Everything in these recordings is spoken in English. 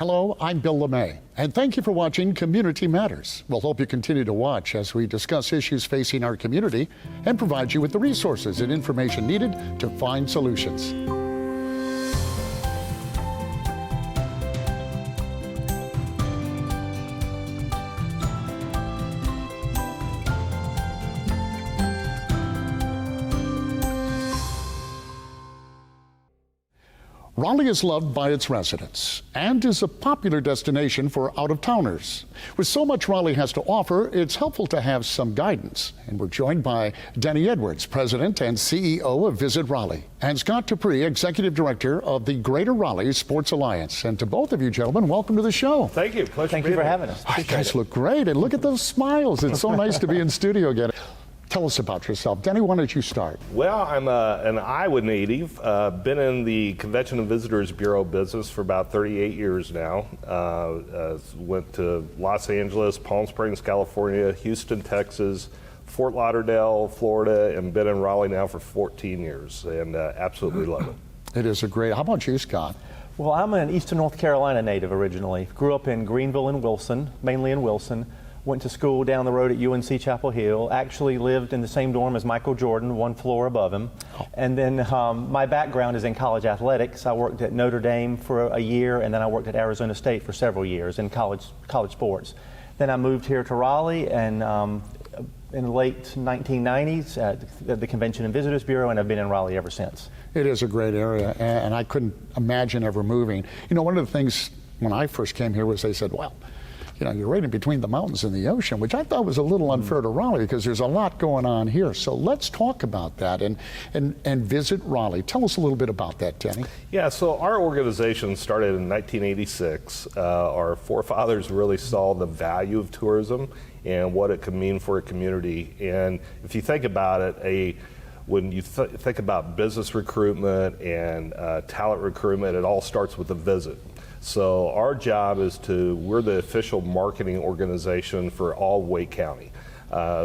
Hello, I'm Bill LeMay, and thank you for watching Community Matters. We'll hope you continue to watch as we discuss issues facing our community and provide you with the resources and information needed to find solutions. Raleigh is loved by its residents and is a popular destination for out-of-towners. With so much Raleigh has to offer, it's helpful to have some guidance. And we're joined by Denny Edwards, President and CEO of Visit Raleigh, and Scott Dupree, Executive Director of the Greater Raleigh Sports Alliance. And to both of you gentlemen, welcome to the show. Thank you. Pleasure. Thank you for having us. You guys look great, and look at those smiles. It's so nice to be in studio again. Tell us about yourself. Denny, why don't you start? Well, I'm an Iowa native. Been in the Convention and Visitors Bureau business for about 38 years now. Went to Los Angeles, Palm Springs, California, Houston, Texas, Fort Lauderdale, Florida, and been in Raleigh now for 14 years, and absolutely love it. It is a great. How about you, Scott? Well, I'm an Eastern North Carolina native originally. Grew up in Greenville and Wilson, mainly in Wilson. Went to school down the road at UNC Chapel Hill. Actually lived in the same dorm as Michael Jordan, one floor above him. And then my background is in college athletics. I worked at Notre Dame for a year, and then I worked at Arizona State for several years in college sports. Then I moved here to Raleigh, and in the late 1990s at the Convention and Visitors Bureau, and I've been in Raleigh ever since. It is a great area, and I couldn't imagine ever moving. You know, one of the things when I first came here was they said, well, you know, you're right in between the mountains and the ocean, which I thought was a little unfair to Raleigh because there's a lot going on here. So let's talk about that and Visit Raleigh. Tell us a little bit about that, Denny. Yeah, so our organization started in 1986. Our forefathers really saw the value of tourism and what it could mean for a community. And if you think about it, when you think about business recruitment and talent recruitment, it all starts with a visit. So our job is we're the official marketing organization for all Wake County.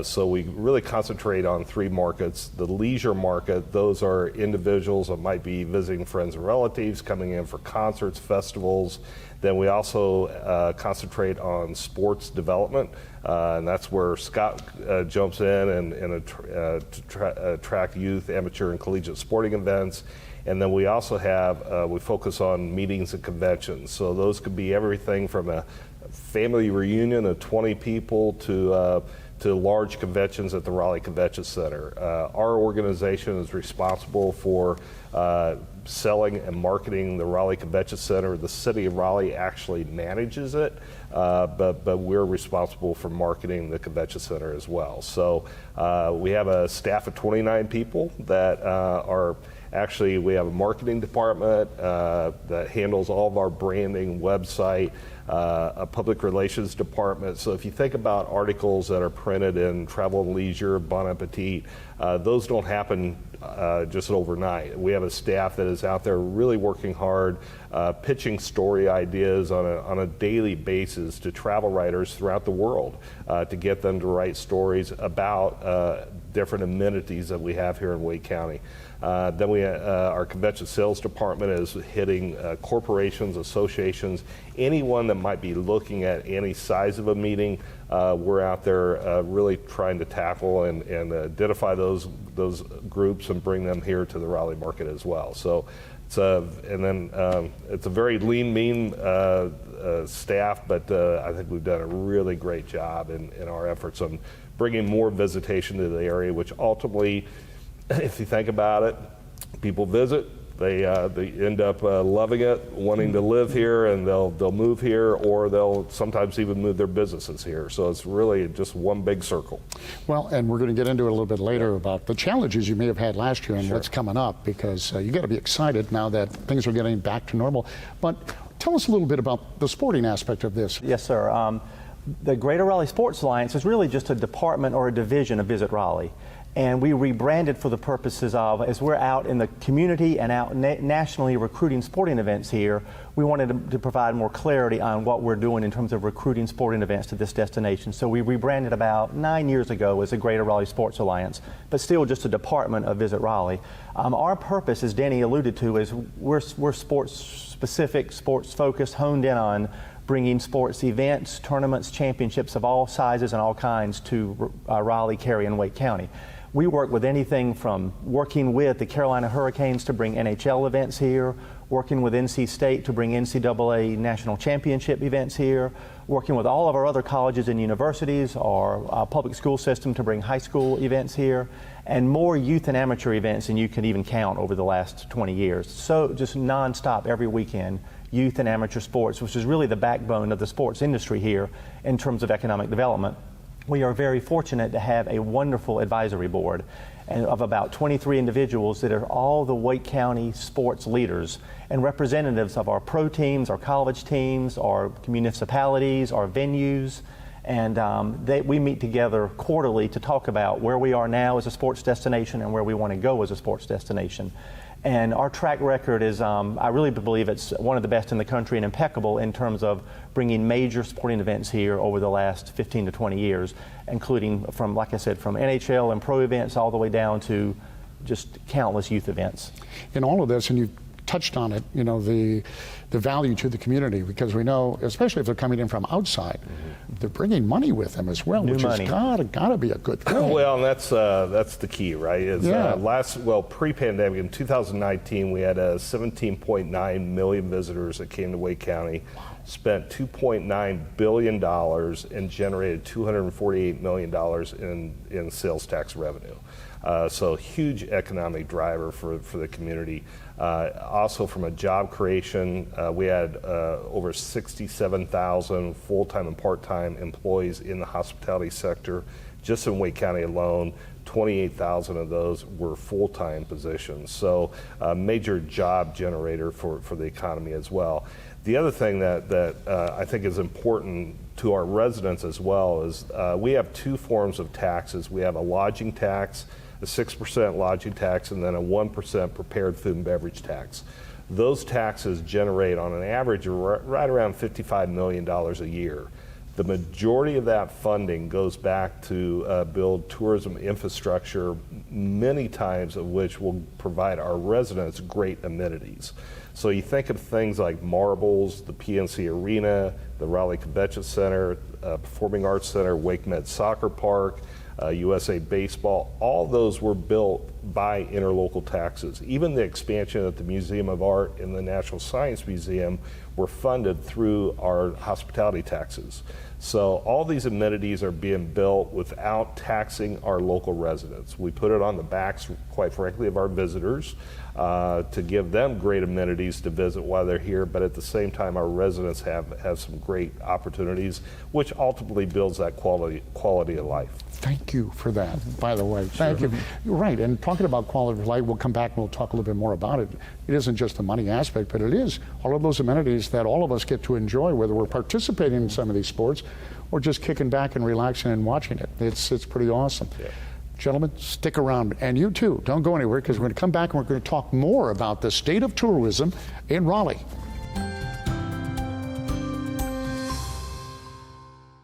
So we really concentrate on three markets. The leisure market, those are individuals that might be visiting friends and relatives, coming in for concerts, festivals. Then we also concentrate on sports development, and that's where Scott jumps in and attract youth, amateur, and collegiate sporting events. And then we also have, we focus on meetings and conventions. So those could be everything from a family reunion of 20 people to large conventions at the Raleigh Convention Center. Our organization is responsible for selling and marketing the Raleigh Convention Center. The city of Raleigh actually manages it, but we're responsible for marketing the convention center as well. So we have a staff of 29 people that actually, we have a marketing department that handles all of our branding, website, a public relations department. So if you think about articles that are printed in Travel and Leisure, Bon Appetit, those don't happen just overnight. We have a staff that is out there really working hard, pitching story ideas on a daily basis to travel writers throughout the world to get them to write stories about different amenities that we have here in Wake County. Then our convention sales department is hitting corporations, associations, anyone that might be looking at any size of a meeting. We're out there really trying to tackle and identify those groups and bring them here to the Raleigh market as well. So it's a very lean, mean staff, but I think we've done a really great job in our efforts on bringing more visitation to the area, which ultimately, if you think about it, people visit, they end up loving it, wanting to live here, and they'll move here, or they'll sometimes even move their businesses here. So it's really just one big circle. Well, and we're going to get into it a little bit later about the challenges you may have had last year and Sure. what's coming up, because you got to be excited now that things are getting back to normal. But tell us a little bit about the sporting aspect of this. Yes, sir. The Greater Raleigh Sports Alliance is really just a department or a division of Visit Raleigh. And we rebranded for the purposes of, as we're out in the community and out nationally recruiting sporting events here, we wanted to provide more clarity on what we're doing in terms of recruiting sporting events to this destination. So we rebranded about 9 years ago as the Greater Raleigh Sports Alliance, but still just a department of Visit Raleigh. Our purpose, as Denny alluded to, is we're sports specific, sports focused, honed in on bringing sports events, tournaments, championships of all sizes and all kinds to Raleigh, Cary, and Wake County. We work with anything from working with the Carolina Hurricanes to bring NHL events here, working with NC State to bring NCAA national championship events here, working with all of our other colleges and universities, our public school system to bring high school events here, and more youth and amateur events than you can even count over the last 20 years. So just nonstop every weekend, youth and amateur sports, which is really the backbone of the sports industry here in terms of economic development. We are very fortunate to have a wonderful advisory board of about 23 individuals that are all the Wake County sports leaders and representatives of our pro teams, our college teams, our municipalities, our venues. And we meet together quarterly to talk about where we are now as a sports destination and where we want to go as a sports destination. And our track record is, I really believe it's one of the best in the country and impeccable in terms of bringing major sporting events here over the last 15 to 20 years, including from, like I said, from NHL and pro events all the way down to just countless youth events. In all of this, and you touched on it, you know, the value to the community, because we know, especially if they're coming in from outside, they're bringing money with them as well, which has gotta be a good thing. Well, and that's the key, right? Pre-pandemic in 2019, we had 17.9 million visitors that came to Wake County, spent $2.9 billion and generated $248 million in sales tax revenue. So huge economic driver for the community. Also from a job creation, we had over 67,000 full-time and part-time employees in the hospitality sector. Just in Wake County alone, 28,000 of those were full-time positions. So a major job generator for the economy as well. The other thing that I think is important to our residents as well is we have two forms of taxes. We have a lodging tax, a 6% lodging tax, and then a 1% prepared food and beverage tax. Those taxes generate on an average right around $55 million a year. The majority of that funding goes back to build tourism infrastructure, many times of which will provide our residents great amenities. So you think of things like Marbles, the PNC Arena, the Raleigh Convention Center, Performing Arts Center, Wake Med Soccer Park, USA Baseball, all those were built by interlocal taxes. Even the expansion at the Museum of Art and the National Science Museum were funded through our hospitality taxes. So all these amenities are being built without taxing our local residents. We put it on the backs, quite frankly, of our visitors to give them great amenities to visit while they're here, but at the same time our residents have some great opportunities, which ultimately builds that quality of life. Thank you for that, by the way. Thank you. You're right, and talking about quality of life, we'll come back and we'll talk a little bit more about it. It isn't just the money aspect, but it is all of those amenities that all of us get to enjoy, whether we're participating in some of these sports or just kicking back and relaxing and watching it. It's pretty awesome. Yeah. Gentlemen, stick around, and you too, don't go anywhere, because we're going to come back and we're going to talk more about the state of tourism in Raleigh.